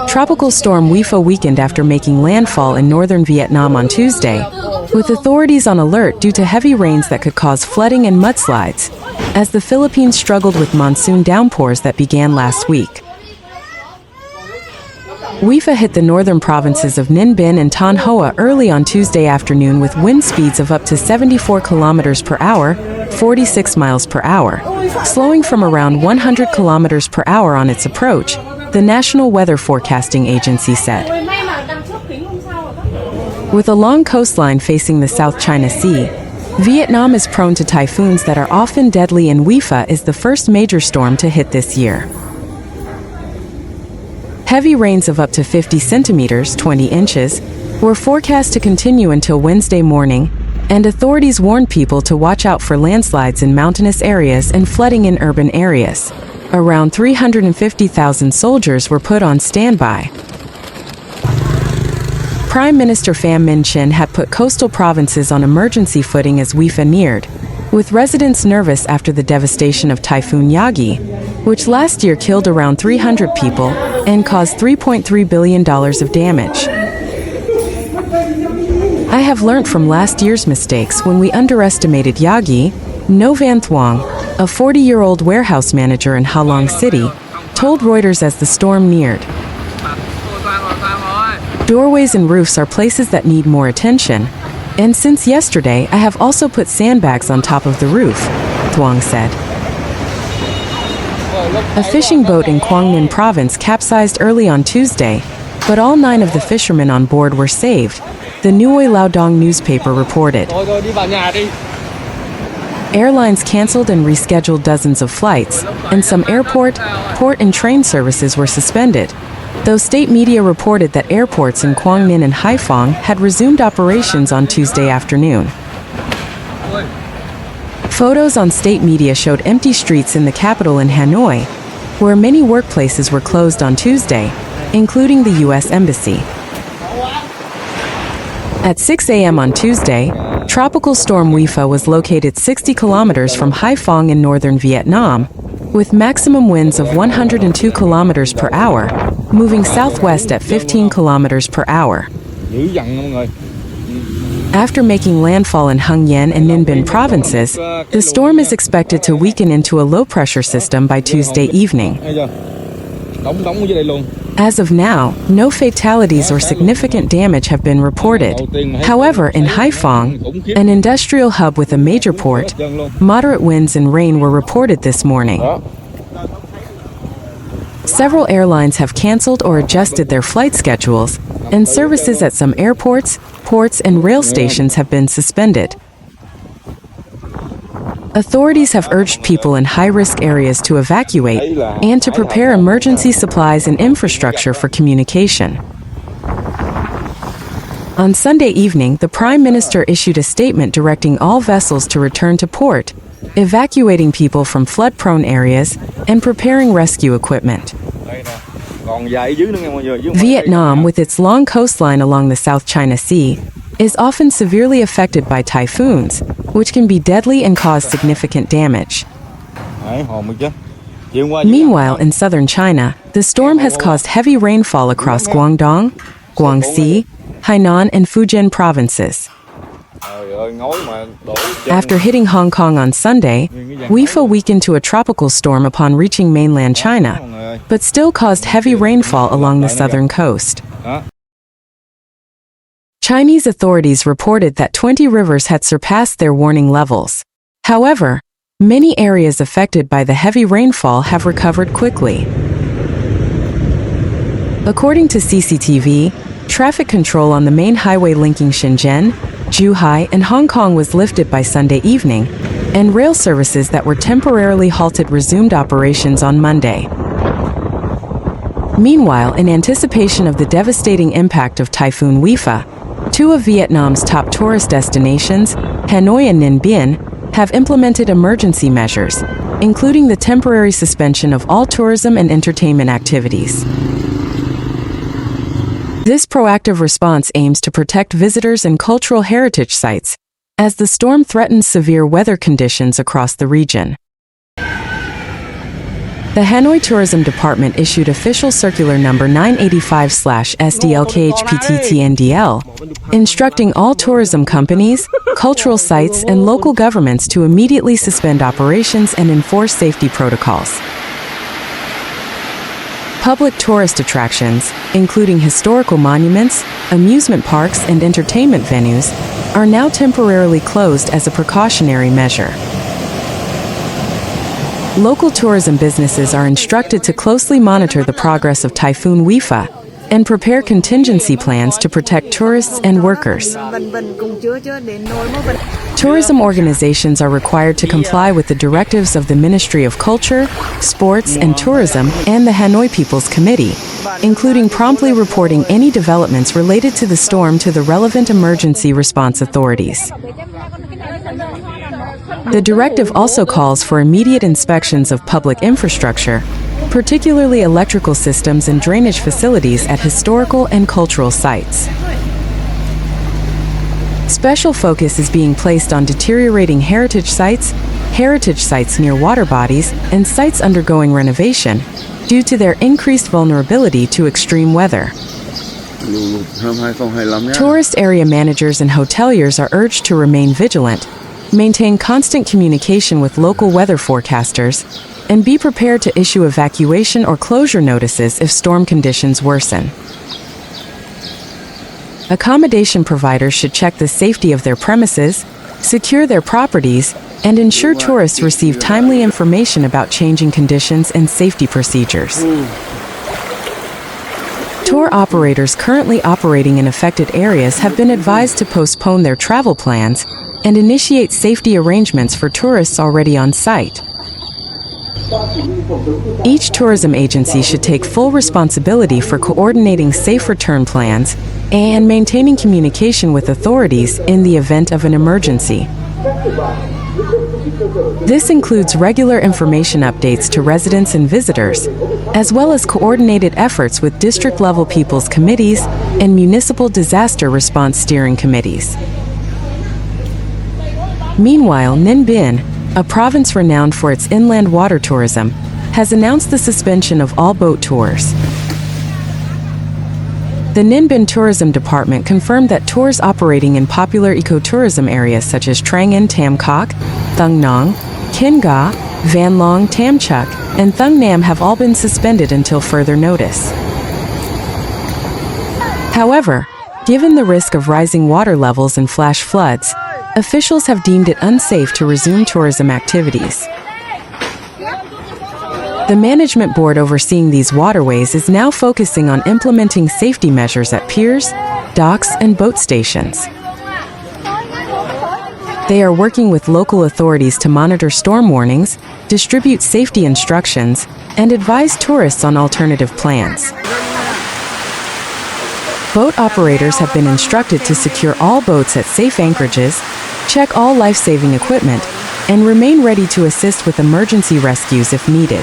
Tropical storm Wipha weakened after making landfall in northern Vietnam on Tuesday, with authorities on alert due to heavy rains that could cause flooding and mudslides, as the Philippines struggled with monsoon downpours that began last week. Wipha hit the northern provinces of Ninh Binh and Thanh Hoa early on Tuesday afternoon with wind speeds of up to 74 kilometers per hour, 46 miles per hour, slowing from around 100 kilometers per hour on its approach, the National Weather Forecasting Agency said. With a long coastline facing the South China Sea, Vietnam is prone to typhoons that are often deadly, and Wipha is the first major storm to hit this year. Heavy rains of up to 50 centimeters, 20 inches, were forecast to continue until Wednesday morning, and authorities warned people to watch out for landslides in mountainous areas and flooding in urban areas. Around 350,000 soldiers were put on standby. Prime Minister Pham Minh Chinh had put coastal provinces on emergency footing as Wipha neared, with residents nervous after the devastation of Typhoon Yagi, which last year killed around 300 people and caused $3.3 billion of damage. "I have learnt from last year's mistakes when we underestimated Yagi," No Van Thuong, a 40-year-old warehouse manager in Ha Long City, told Reuters as the storm neared. "Doorways and roofs are places that need more attention, and since yesterday I have also put sandbags on top of the roof," Thuong said. A fishing boat in Quang Ninh province capsized early on Tuesday, but all 9 of the fishermen on board were saved, the Nuoi Lao Dong newspaper reported. Airlines canceled and rescheduled dozens of flights, and some airport, port and train services were suspended, though state media reported that airports in Quang Ninh and Hai Phong had resumed operations on Tuesday afternoon. Photos on state media showed empty streets in the capital in Hanoi, where many workplaces were closed on Tuesday, including the U.S. Embassy. At 6 a.m. on Tuesday, Tropical Storm Wipha was located 60 kilometers from Hai Phong in northern Vietnam, with maximum winds of 102 kilometers per hour, moving southwest at 15 kilometers per hour. After making landfall in Hưng Yên and Ninh Binh provinces, the storm is expected to weaken into a low-pressure system by Tuesday evening. As of now, no fatalities or significant damage have been reported. However, in Hai Phong, an industrial hub with a major port, moderate winds and rain were reported this morning. Several airlines have canceled or adjusted their flight schedules, and services at some airports, ports, and rail stations have been suspended. Authorities have urged people in high-risk areas to evacuate and to prepare emergency supplies and infrastructure for communication. On Sunday evening, the Prime Minister issued a statement directing all vessels to return to port, evacuating people from flood-prone areas, and preparing rescue equipment. Vietnam, with its long coastline along the South China Sea, is often severely affected by typhoons, which can be deadly and cause significant damage. Meanwhile, in southern China, the storm has caused heavy rainfall across Guangdong, Guangxi, Hainan, and Fujian provinces. After hitting Hong Kong on Sunday, Wipha weakened to a tropical storm upon reaching mainland China, but still caused heavy rainfall along the southern coast. Chinese authorities reported that 20 rivers had surpassed their warning levels. However, many areas affected by the heavy rainfall have recovered quickly. According to CCTV, traffic control on the main highway linking Shenzhen, Zhuhai, and Hong Kong was lifted by Sunday evening, and rail services that were temporarily halted resumed operations on Monday. Meanwhile, in anticipation of the devastating impact of Typhoon Wipha, 2 of Vietnam's top tourist destinations, Hanoi and Ninh Binh, have implemented emergency measures, including the temporary suspension of all tourism and entertainment activities. This proactive response aims to protect visitors and cultural heritage sites, as the storm threatens severe weather conditions across the region. The Hanoi Tourism Department issued official circular number 985/SDLKHPTTNDL, instructing all tourism companies, cultural sites, and local governments to immediately suspend operations and enforce safety protocols. Public tourist attractions, including historical monuments, amusement parks, and entertainment venues, are now temporarily closed as a precautionary measure. Local tourism businesses are instructed to closely monitor the progress of Typhoon Wipha and prepare contingency plans to protect tourists and workers. Tourism organizations are required to comply with the directives of the Ministry of Culture, Sports and Tourism and the Hanoi People's Committee, including promptly reporting any developments related to the storm to the relevant emergency response authorities. The directive also calls for immediate inspections of public infrastructure, particularly electrical systems and drainage facilities at historical and cultural sites. Special focus is being placed on deteriorating heritage sites near water bodies, and sites undergoing renovation due to their increased vulnerability to extreme weather. Tourist area managers and hoteliers are urged to remain vigilant, maintain constant communication with local weather forecasters, and be prepared to issue evacuation or closure notices if storm conditions worsen. Accommodation providers should check the safety of their premises, secure their properties, and ensure tourists receive timely information about changing conditions and safety procedures. Tour operators currently operating in affected areas have been advised to postpone their travel plans and initiate safety arrangements for tourists already on site. Each tourism agency should take full responsibility for coordinating safe return plans and maintaining communication with authorities in the event of an emergency. This includes regular information updates to residents and visitors, as well as coordinated efforts with district-level people's committees and municipal disaster response steering committees. Meanwhile, Ninh Binh, a province renowned for its inland water tourism, has announced the suspension of all boat tours. The Ninh Binh Tourism Department confirmed that tours operating in popular ecotourism areas such as Trang An Tam Kok, Thung Nong, Kin Ga, Van Long Tam Chuk, and Thung Nam have all been suspended until further notice. However, given the risk of rising water levels and flash floods, officials have deemed it unsafe to resume tourism activities. The management board overseeing these waterways is now focusing on implementing safety measures at piers, docks, and boat stations. They are working with local authorities to monitor storm warnings, distribute safety instructions, and advise tourists on alternative plans. Boat operators have been instructed to secure all boats at safe anchorages, check all life-saving equipment, and remain ready to assist with emergency rescues if needed.